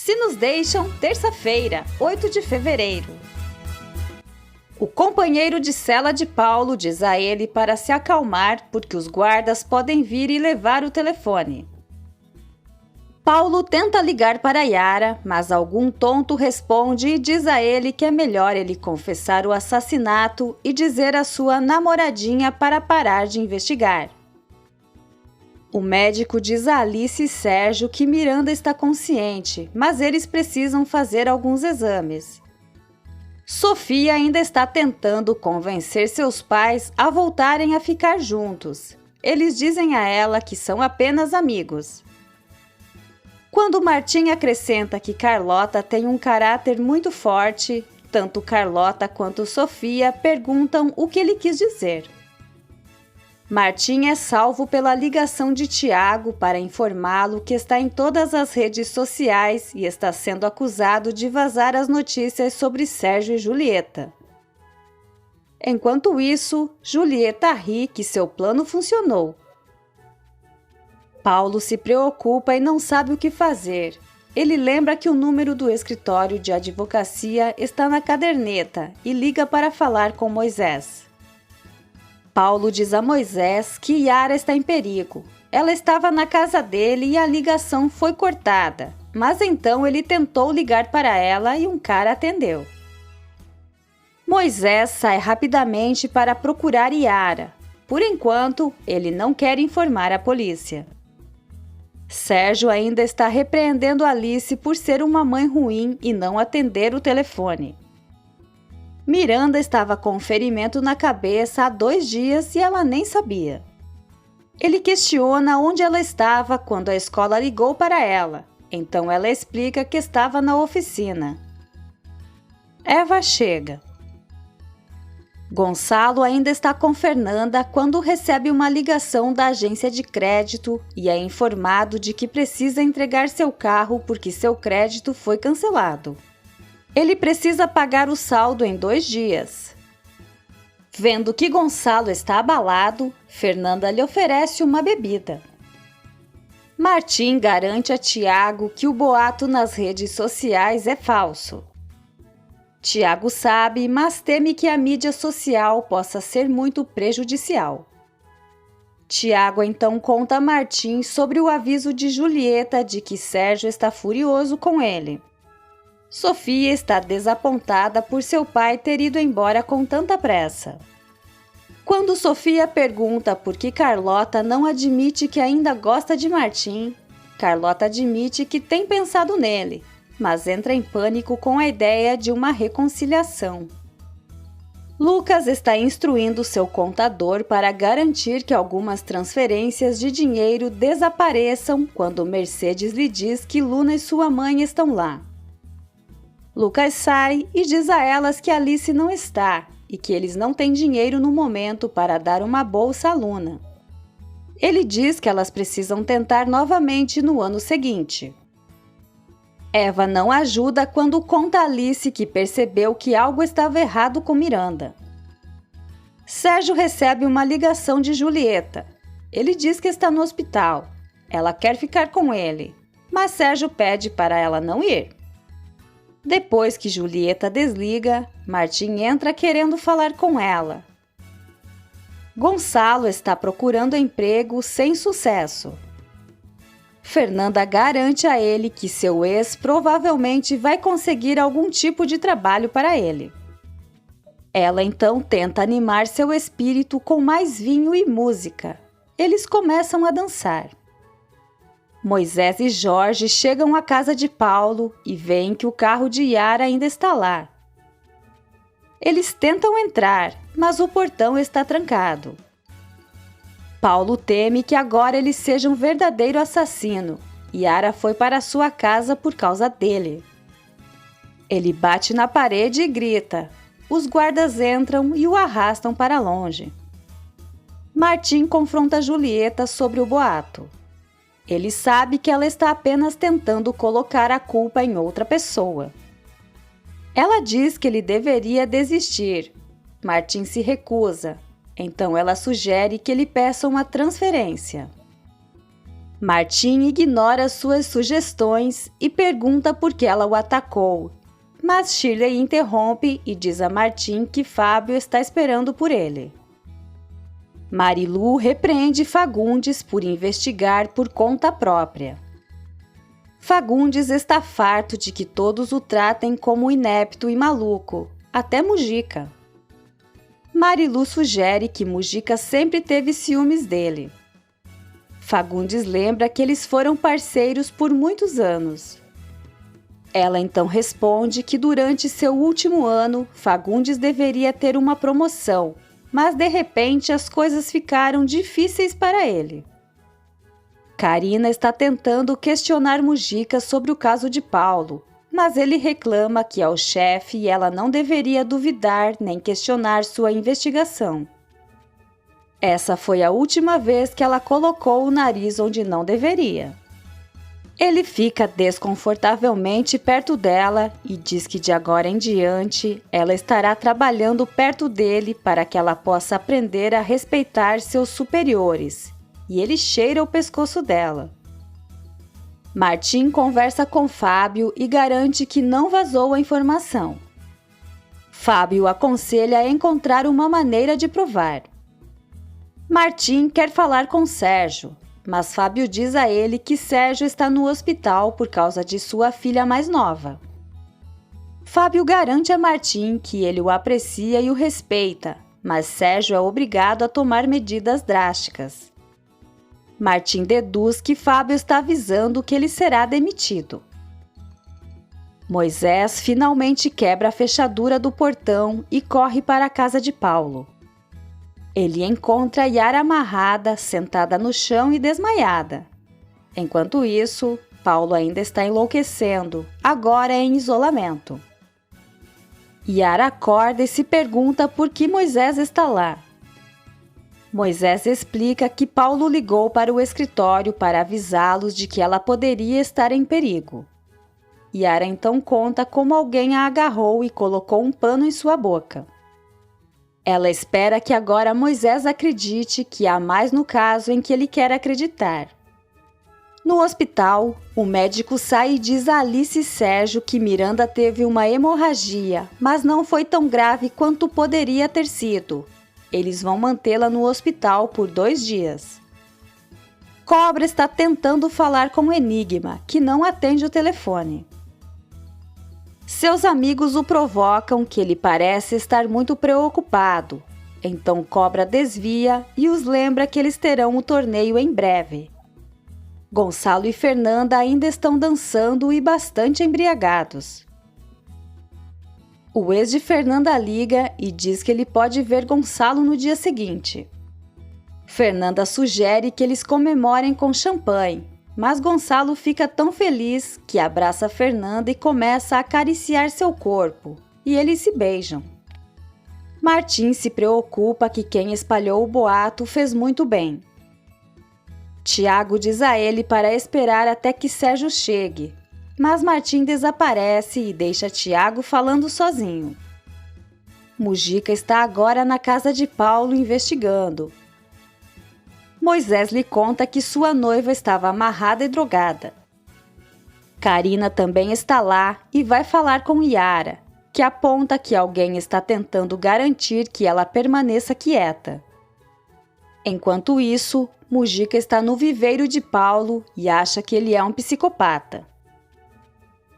Se nos deixam, terça-feira, 8 de fevereiro. O companheiro de cela de Paulo diz a ele para se acalmar porque os guardas podem vir e levar o telefone. Paulo tenta ligar para Yara, mas algum tonto responde e diz a ele que é melhor ele confessar o assassinato e dizer à sua namoradinha para parar de investigar. O médico diz a Alice e Sérgio que Miranda está consciente, mas eles precisam fazer alguns exames. Sofia ainda está tentando convencer seus pais a voltarem a ficar juntos. Eles dizem a ela que são apenas amigos. Quando Martim acrescenta que Carlota tem um caráter muito forte, tanto Carlota quanto Sofia perguntam o que ele quis dizer. Martim é salvo pela ligação de Tiago para informá-lo que está em todas as redes sociais e está sendo acusado de vazar as notícias sobre Sérgio e Julieta. Enquanto isso, Julieta ri que seu plano funcionou. Paulo se preocupa e não sabe o que fazer. Ele lembra que o número do escritório de advocacia está na caderneta e liga para falar com Moisés. Paulo diz a Moisés que Yara está em perigo. Ela estava na casa dele e a ligação foi cortada, mas então ele tentou ligar para ela e um cara atendeu. Moisés sai rapidamente para procurar Yara. Por enquanto, ele não quer informar a polícia. Sérgio ainda está repreendendo Alice por ser uma mãe ruim e não atender o telefone. Miranda estava com um ferimento na cabeça há 2 dias e ela nem sabia. Ele questiona onde ela estava quando a escola ligou para ela, então ela explica que estava na oficina. Eva chega. Gonçalo ainda está com Fernanda quando recebe uma ligação da agência de crédito e é informado de que precisa entregar seu carro porque seu crédito foi cancelado. Ele precisa pagar o saldo em 2 dias. Vendo que Gonçalo está abalado, Fernanda lhe oferece uma bebida. Martim garante a Tiago que o boato nas redes sociais é falso. Tiago sabe, mas teme que a mídia social possa ser muito prejudicial. Tiago então conta a Martim sobre o aviso de Julieta de que Sérgio está furioso com ele. Sofia está desapontada por seu pai ter ido embora com tanta pressa. Quando Sofia pergunta por que Carlota não admite que ainda gosta de Martim, Carlota admite que tem pensado nele, mas entra em pânico com a ideia de uma reconciliação. Lucas está instruindo seu contador para garantir que algumas transferências de dinheiro desapareçam quando Mercedes lhe diz que Luna e sua mãe estão lá. Lucas sai e diz a elas que Alice não está e que eles não têm dinheiro no momento para dar uma bolsa à Luna. Ele diz que elas precisam tentar novamente no ano seguinte. Eva não ajuda quando conta a Alice que percebeu que algo estava errado com Miranda. Sérgio recebe uma ligação de Julieta. Ele diz que está no hospital. Ela quer ficar com ele, mas Sérgio pede para ela não ir. Depois que Julieta desliga, Martim entra querendo falar com ela. Gonçalo está procurando emprego sem sucesso. Fernanda garante a ele que seu ex provavelmente vai conseguir algum tipo de trabalho para ele. Ela então tenta animar seu espírito com mais vinho e música. Eles começam a dançar. Moisés e Jorge chegam à casa de Paulo e veem que o carro de Yara ainda está lá. Eles tentam entrar, mas o portão está trancado. Paulo teme que agora ele seja um verdadeiro assassino. Yara foi para sua casa por causa dele. Ele bate na parede e grita. Os guardas entram e o arrastam para longe. Martim confronta Julieta sobre o boato. Ele sabe que ela está apenas tentando colocar a culpa em outra pessoa. Ela diz que ele deveria desistir. Martim se recusa. Então ela sugere que ele peça uma transferência. Martim ignora suas sugestões e pergunta por que ela o atacou, mas Shirley interrompe e diz a Martim que Fábio está esperando por ele. Marilu repreende Fagundes por investigar por conta própria. Fagundes está farto de que todos o tratem como inepto e maluco, até Mujica. Marilu sugere que Mujica sempre teve ciúmes dele. Fagundes lembra que eles foram parceiros por muitos anos. Ela então responde que durante seu último ano, Fagundes deveria ter uma promoção, mas de repente as coisas ficaram difíceis para ele. Karina está tentando questionar Mujica sobre o caso de Paulo, mas ele reclama que é o chefe e ela não deveria duvidar nem questionar sua investigação. Essa foi a última vez que ela colocou o nariz onde não deveria. Ele fica desconfortavelmente perto dela e diz que de agora em diante ela estará trabalhando perto dele para que ela possa aprender a respeitar seus superiores, e ele cheira o pescoço dela. Martim conversa com Fábio e garante que não vazou a informação. Fábio aconselha a encontrar uma maneira de provar. Martim quer falar com Sérgio, mas Fábio diz a ele que Sérgio está no hospital por causa de sua filha mais nova. Fábio garante a Martim que ele o aprecia e o respeita, mas Sérgio é obrigado a tomar medidas drásticas. Martim deduz que Fábio está avisando que ele será demitido. Moisés finalmente quebra a fechadura do portão e corre para a casa de Paulo. Ele encontra Yara amarrada, sentada no chão e desmaiada. Enquanto isso, Paulo ainda está enlouquecendo, agora em isolamento. Yara acorda e se pergunta por que Moisés está lá. Moisés explica que Paulo ligou para o escritório para avisá-los de que ela poderia estar em perigo. Yara então conta como alguém a agarrou e colocou um pano em sua boca. Ela espera que agora Moisés acredite que há mais no caso em que ele quer acreditar. No hospital, o médico sai e diz a Alice e Sérgio que Miranda teve uma hemorragia, mas não foi tão grave quanto poderia ter sido. Eles vão mantê-la no hospital por 2 dias. Cobra está tentando falar com Enigma, que não atende o telefone. Seus amigos o provocam que ele parece estar muito preocupado. Então Cobra desvia e os lembra que eles terão o torneio em breve. Gonçalo e Fernanda ainda estão dançando e bastante embriagados. O ex de Fernanda liga e diz que ele pode ver Gonçalo no dia seguinte. Fernanda sugere que eles comemorem com champanhe, mas Gonçalo fica tão feliz que abraça Fernanda e começa a acariciar seu corpo, e eles se beijam. Martim se preocupa que quem espalhou o boato fez muito bem. Tiago diz a ele para esperar até que Sérgio chegue, mas Martim desaparece e deixa Tiago falando sozinho. Mujica está agora na casa de Paulo investigando. Moisés lhe conta que sua noiva estava amarrada e drogada. Karina também está lá e vai falar com Yara, que aponta que alguém está tentando garantir que ela permaneça quieta. Enquanto isso, Mujica está no viveiro de Paulo e acha que ele é um psicopata.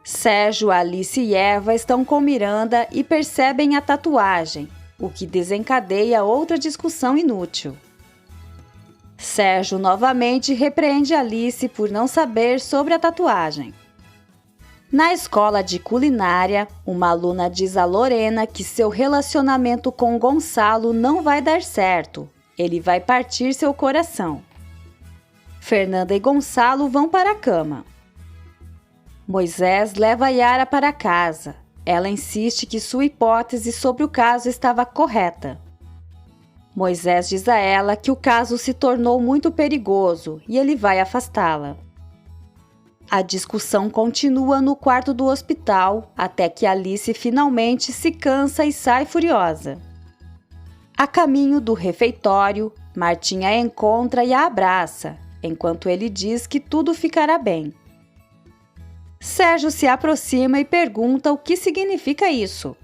Sérgio, Alice e Eva estão com Miranda e percebem a tatuagem, o que desencadeia outra discussão inútil. Sérgio novamente repreende Alice por não saber sobre a tatuagem. Na escola de culinária, uma aluna diz a Lorena que seu relacionamento com Gonçalo não vai dar certo. Ele vai partir seu coração. Fernanda e Gonçalo vão para a cama. Moisés leva Yara para casa. Ela insiste que sua hipótese sobre o caso estava correta. Moisés diz a ela que o caso se tornou muito perigoso e ele vai afastá-la. A discussão continua no quarto do hospital até que Alice finalmente se cansa e sai furiosa. A caminho do refeitório, Martim a encontra e a abraça, enquanto ele diz que tudo ficará bem. Sérgio se aproxima e pergunta o que significa isso.